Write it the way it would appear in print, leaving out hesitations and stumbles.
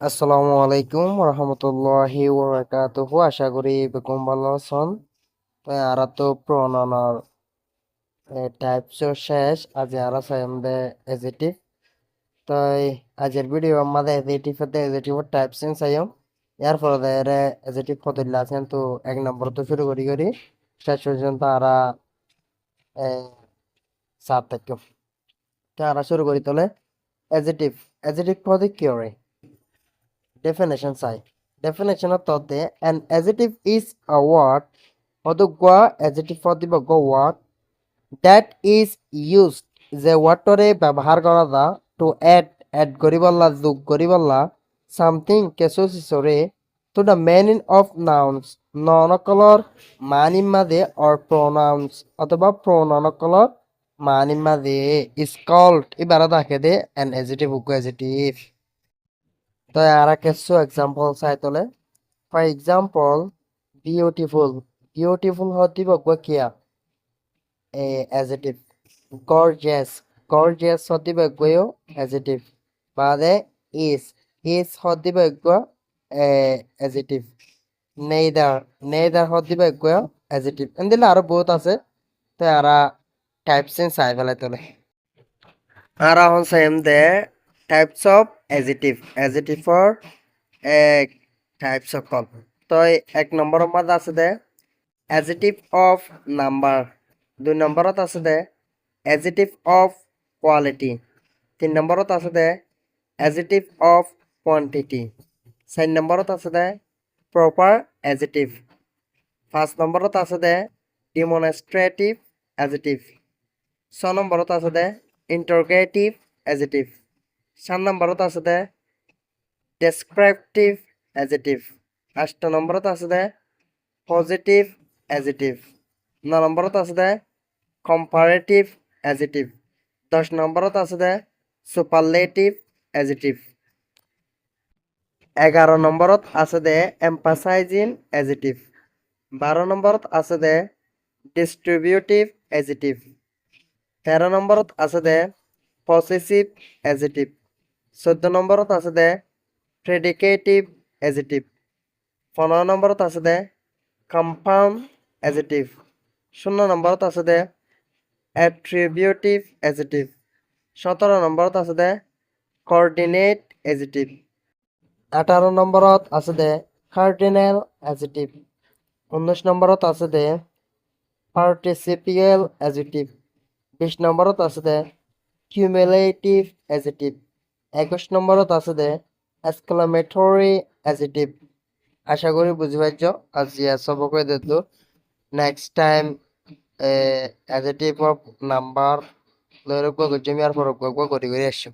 আসসালামু আলাইকুম রহমতুল্লাহি ওবারাকাতুহু। আশা করি বেগম ভালো আছেন। তো আর তো প্রণয়নের টাইপস শেষ আজ আর সাইমদে এজিটিভ। তো আজের ভিডিও আমাদের এজিটিভ এতে এজিটিভ টাইপস সাইম ইয়ার পরে এজিটিভ ফদিল্লা আছেন। তো এক নম্বর তো শুরু করি শেষ পর্যন্ত আরা সাত থাকো। তো আরা শুরু করি তাহলে এজিটিভ এজিটিভ পদে কি হয় definition side. Definition of thought an adjective is a word or the adjective for the word that is used যে ওয়ার্ডটরে ব্যবহার করা দা টু অ্যাড করিবল্লা যোগ করিবল্লা সামথিং কিছু সিসরে to the meaning of nouns ননকলর মানিমাদে অর প্রোনাউন্স অথবা প্রোনানকলর মানিমাদে ইজ কল্ড ইবারা থাকে দে অ্যান অ্যাডজেক্টিভ অ্যাডজেক্টিভ। তো আর কিছু এক্সাম্পল চাই তোলে। ফর এক্সাম্পল বিউটিফুল বিউটিফুল হতে বকবা কিয়া এ অ্যাডজেক্টিভ। গর্জিয়াস গর্জিয়াস হতে বকবো অ্যাডজেক্টিভ। বাদে ইজ ইজ হতে বকবা অ্যাডজেক্টিভ। নেইদার নেইদার হতে বকবা অ্যাডজেক্টিভ। এন্দিলে আরো বহুত আছে। তো আরা টাইপস চাই ফেলাই তোলে। আর এখন চাইম দে টাইপস অফ অ্যাডজেক্টিভ অ্যাডজেক্টিভর টাইপস অফ কল। তো এক নম্বরের মধ্যে আছে দে অ্যাডজেক্টিভ অফ নাম্বার। দুই নম্বরত আছে দে অ্যাডজেক্টিভ অফ কোয়ালিটি। তিন নম্বরত আছে দে অ্যাডজেক্টিভ অফ কোয়ান্টিটি। চার নম্বরত আছে দে প্রপার অ্যাডজেক্টিভ। পাঁচ নম্বরত আছে দে ডিমনস্ট্রেটিভ অ্যাডজেক্টিভ। ছয় নম্বরত আছে দে ইন্টারগেটিভ অ্যাডজেক্টিভ। সাত নম্বরত আছে দে ডেসক্রিপটিভ অ্যাডজেক্টিভ। ৮ নম্বরত আছে দে পজিটিভ অ্যাডজেক্টিভ। ৯ নম্বরত আছে দে কম্পারেটিভ অ্যাডজেক্টিভ। ১০ নম্বরত আছে দে সুপারলেটিভ অ্যাডজেক্টিভ। ১১ নম্বরত আছে দে এম্পাসাইজিং অ্যাডজেক্টিভ। ১২ নম্বরত আছে দে ডিস্ট্রিবিউটিভ অ্যাডজেক্টিভ। ১৩ নম্বরত আছে দে পসেসিভ অ্যাডজেক্টিভ। ১৪ নম্বরত আছে দে প্রেডিকেটিভ অ্যাডজেক্টিভ। ১৫ নম্বরত আছে দে কম্পাউন্ড অ্যাডজেক্টিভ। ১৬ নম্বরত আছে দে অ্যাট্রিবিউটিভ অ্যাডজেক্টিভ। ১৭ নম্বরত আছে দে কোঅর্ডিনেট অ্যাডজেক্টিভ। ১৮ নম্বরত আছে দে কার্ডিনাল অ্যাডজেক্টিভ। ১৯ নম্বরত আছে দে পার্টিসিপিয়াল অ্যাডজেক্টিভ। ২০ নম্বরত আছে দে কিউমুলেটিভ অ্যাডজেক্টিভ। ২১ নম্বরত আছে দে এক্সক্লামেটরি অ্যাডজেক্টিভ। আশা করি বুঝি পাইছ। আজি সবকে দিলো next time adjective of number লৈ রকম জমি আর পর করি আসছো।